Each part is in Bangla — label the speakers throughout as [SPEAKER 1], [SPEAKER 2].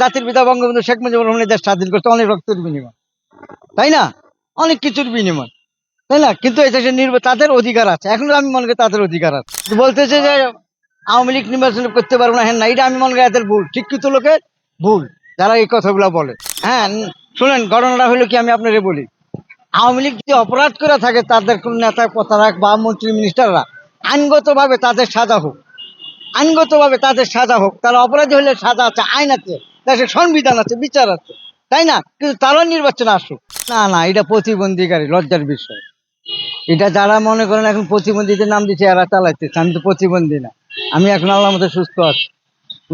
[SPEAKER 1] জাতির পিতা বঙ্গবন্ধু শেখ মুজিবুর রহমান দেশ স্বাধীন করতে অনেক রক্তের বিনিময়, তাই না? অনেক কিছুর বিনিময়, তাই না? কিন্তু এই দেশে তাদের অধিকার আছে, এখন আমি মনে করি তাদের অধিকার আছে। বলতেছে যে আওয়ামী লীগ নির্বাচন করতে পারবো না, হ্যাঁ না, এটা আমি মনে করি এদের ভুল, শিক্ষিত লোকের ভুল যারা এই কথাগুলো বলে। হ্যাঁ, শুনেন, ঘটনাটা হলো কি, আমি আপনাকে বলি। আওয়ামী লীগ যদি অপরাধ করে থাকে, তাদের কোন নেতা প্রতারক বা মন্ত্রী মিনিস্টাররা আইনগতভাবে তাদের সাজা হোক, আইনগতভাবে তাদের সাজা হোক। তারা অপরাধী হলে সাজা আছে, আইন আছে, দেশের সংবিধান আছে, বিচার আছে, তাই না? কিন্তু তারা নির্বাচনে আসুক না, না, এটা প্রতিবন্ধীকারী, লজ্জার বিষয়। এটা যারা মনে করেন এখন প্রতিবন্ধীদের নাম দিচ্ছে, এরা চালাইতেছে। আমি তো প্রতিবন্ধী না, আমি এখন আল্লাহর মধ্যে সুস্থ আছি।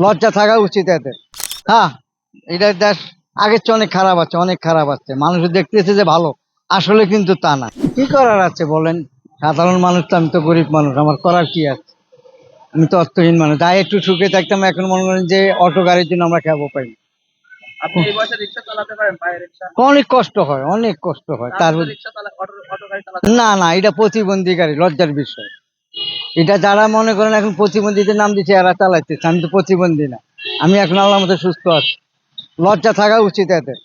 [SPEAKER 1] লজ্জা থাকা উচিত এদের। হ্যাঁ, এটা দেশ আগের চেয়ে অনেক খারাপ আছে, অনেক খারাপ আছে। মানুষ দেখতেছে যে ভালো, আসলে কিন্তু তা না। কি করার আছে বলেন? সাধারণ মানুষ তো, আমি তো গরিব মানুষ, আমার করার কি আছে? আমি তো অর্থহীন মানুষ। তাই একটু সুখে থাকতাম, এখন মনে করেন যে অটো গাড়ির জন্য আমরা খাবো পাই।
[SPEAKER 2] আপনি এই বয়সে রিক্সা চালাতে পারেন, পায়ে রিক্সা?
[SPEAKER 1] অনেক কষ্ট হয়, অনেক কষ্ট হয়। তার
[SPEAKER 2] রিক্সা চালা, অটো গাড়ি চালাতে
[SPEAKER 1] না, না, এটা প্রতিবন্ধীকারী, লজ্জার বিষয়। এটা যারা মনে করেন এখন প্রতিবন্ধীদের নাম দিচ্ছে, এরা চালাইতেছে। আমি তো প্রতিবন্ধী না, আমি এখন আল্লাহর মধ্যে সুস্থ আছি। লজ্জা থাকা উচিত এদের।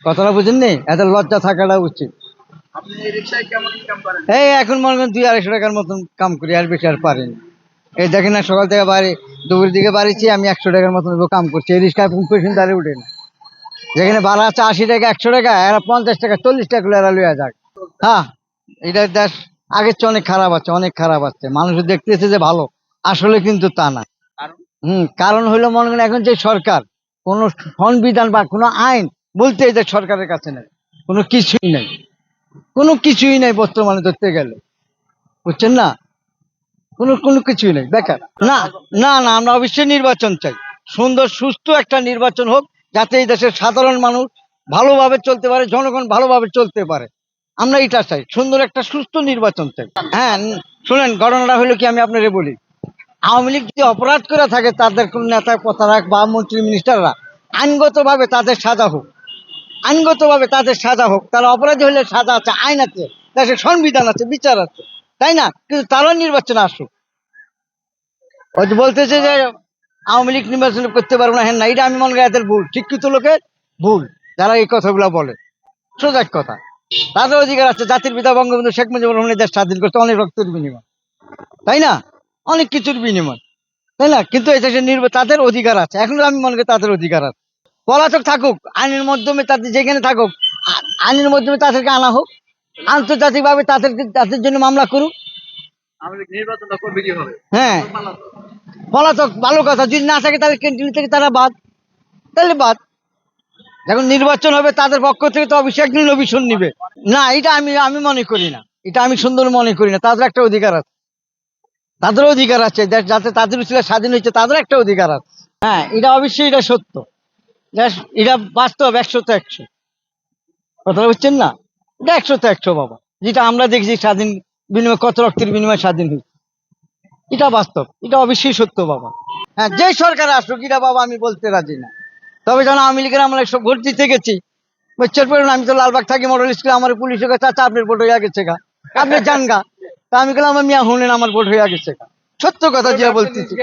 [SPEAKER 1] কথাটা বুঝেননি? এদের লজ্জা থাকাটা উচিত।
[SPEAKER 2] আপনি এই রিক্সায় কেমন ইনকাম করেন?
[SPEAKER 1] এই এখন মনে করেন 200-250 টাকার মতন কাম করি, আর বেশি আর পারিনি। এই দেখেন না, সকাল থেকে বাড়ি, দুপুরের দিকে বাড়িছি, আমি 100 টাকার মতন কাম করছি। এই রিক্সায় পেশেন্ট দাঁড়িয়ে উঠে না। যেখানে ভাড়া আছে 80 টাকা, 100 টাকা, এরা 50 টাকা, 40 টাকা করে এরা লইয়া যাক। হ্যাঁ, এটা দেশ আগের চেয়ে অনেক খারাপ আছে, অনেক খারাপ আছে। মানুষ দেখতেছে যে ভালো, আসলে কিন্তু তা না। কারণ হলো, মনে করেন এখন যে সরকার, কোন সংবিধান বা কোনো আইন বলতে এই যে সরকারের কাছে নেই, কোনো কিছুই নেই, কোনো কিছুই নেই বর্তমানে ধরতে গেলে, বুঝছেন না? কোনো কোনো কিছুই নেই, বেকার। না, না, না, আমরা অবশ্যই নির্বাচন চাই। সুন্দর সুস্থ একটা নির্বাচন হোক, যাতে এই দেশের সাধারণ মানুষ ভালোভাবে চলতে পারে, জনগণ ভালোভাবে চলতে পারে। আমরা এটা চাই, সুন্দর একটা সুস্থ নির্বাচন চাই। হ্যাঁ, শুনেন, ঘটনাটা হলো কি, আমি আপনাকে বলি। আওয়ামী লীগ যদি অপরাধ করে থাকে, তাদের কোন নেতা প্রতারক বা মন্ত্রী মিনিস্টাররা আইনগতভাবে তাদের সাজা হোক, আইনগতভাবে তাদের সাজা হোক। তারা অপরাধী হলে সাজা আছে, আইন আছে, দেশের সংবিধান আছে, বিচার আছে, তাই না? কিন্তু তারা নির্বাচনে আসুক। হয়তো বলতেছে যে আওয়ামী লীগ নির্বাচন করতে পারবো না, হ্যাঁ না, এটা আমি মনে করি এদের ভুল, শিক্ষিত লোকের ভুল যারা এই কথাগুলো বলে। সোজা কথা, তাদের অধিকার আছে। জাতির পিতা বঙ্গবন্ধু শেখ মুজিবুর রহমান দেশ স্বাধীন করতে অনেক রক্তের বিনিময়, তাই না? অনেক কিছুর বিনিময়, তাই না? কিন্তু এই দেশে তাদের অধিকার আছে, এখন আমি মনে করি তাদের অধিকার আছে। পলাতক থাকুক, আইনের মাধ্যমে তাদের যেখানে থাকুক, আইনের মাধ্যমে তাদেরকে আনা হোক, আন্তর্জাতিকভাবে তাদের জন্য মামলা করুক।
[SPEAKER 2] নির্বাচনটা করবে কিভাবে?
[SPEAKER 1] হ্যাঁ, পলাতক ভালো কথা, যদি না থাকে তাহলে ক্যান্টিন থেকে তারা বাদ, তাহলে বাদ। যখন নির্বাচন হবে, তাদের পক্ষ থেকে তো অবশ্যই একদিন অভিশন নিবে। না, এটা আমি আমি মনে করি না, এটা আমি সুন্দর মনে করি না। তাদের একটা অধিকার আছে, তাদের অধিকার আছে, যাতে তাদের উচিত স্বাধীন হয়েছে, তাদের একটা অধিকার আছে। হ্যাঁ, এটা অবশ্যই, এটা সত্য, এটা বাস্তব, 100-100 কথা বুঝছেন না? এটা 100-100 বাবা, যেটা আমরা দেখছি স্বাধীন বিনিময়, কত রক্তের বিনিময় স্বাধীন হয়েছে, এটা বাস্তব, এটা অবশ্যই সত্য বাবা। হ্যাঁ, যে সরকার আসুক, এটা বাবা আমি বলতে রাজি না। তবে যখন আওয়ামী লীগের আমরা সব ভোট দিতে গেছি, বুঝছেন পড়ুন, আমি তো লালবাগ থাকি, মডেল স্কুলে, আমার পুলিশের কাছে, চাচা আপনার ভোট হয়ে গেছে গা, আপনি যান গা। তা আমি বললাম, আমার মিয়া শুনেন, আমার ভোট হয়ে গেছে গা, সত্য কথা যেটা বলতেছি।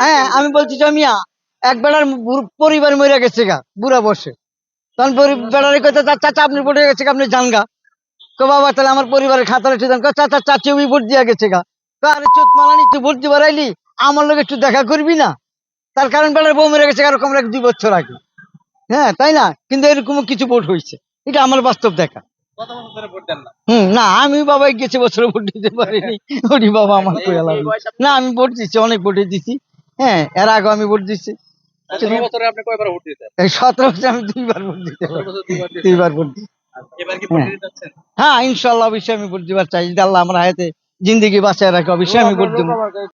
[SPEAKER 1] হ্যাঁ, আমি বলছি যে মিয়া, এক বেড়ার পরিবার মরে গেছে গা, বুড়া বসে, তখন বেড়ারে কথা, চাচা আপনি ভোট হয়ে গেছে গা, আপনি যান গা। তো বাবা, তাহলে আমার পরিবারের খাতাটা একটু দেন। চাচা, চাচি ওই ভোট দিয়া গেছে গা। আরে চোদ মালানি, তুই ভোট দিবার আইলি, আমার লোক একটু দেখা করবি না? তার কারণ বেলার বউ মেরে গেছে এরকম 2 বছর আগে। হ্যাঁ, তাই না? কিন্তু এরকম কিছু ভোট হয়েছে, এটা আমার বাস্তব দেখা।
[SPEAKER 2] কত বছর ধরে ভোট দেন না?
[SPEAKER 1] না, আমি বাবা গেছে বছর ভোট দিতে পারিনি। ওরি বাবা, আমার কইয়া লাগে না, আমি ভোট দিচ্ছি, অনেক ভোটে দিছি। হ্যাঁ, এর আগে আমি ভোট দিচ্ছি।
[SPEAKER 2] 17 বছরে আপনি কয়বার ভোট দিয়েছেন?
[SPEAKER 1] এই 17 বছর আমি 2বার ভোট দিতে
[SPEAKER 2] 17 বছর 2 বার দিয়েছেন।
[SPEAKER 1] 2বার ভোট দিই।
[SPEAKER 2] এবার কি ভোট দিতে যাচ্ছেন?
[SPEAKER 1] হ্যাঁ, ইনশাল্লাহ অবশ্যই আমি ভোট দিবার চাই, যদি আল্লাহ আমার হায়াতে জিন্দিগি বাঁচায় রাখে, অবশ্যই আমি ভোট দেবো।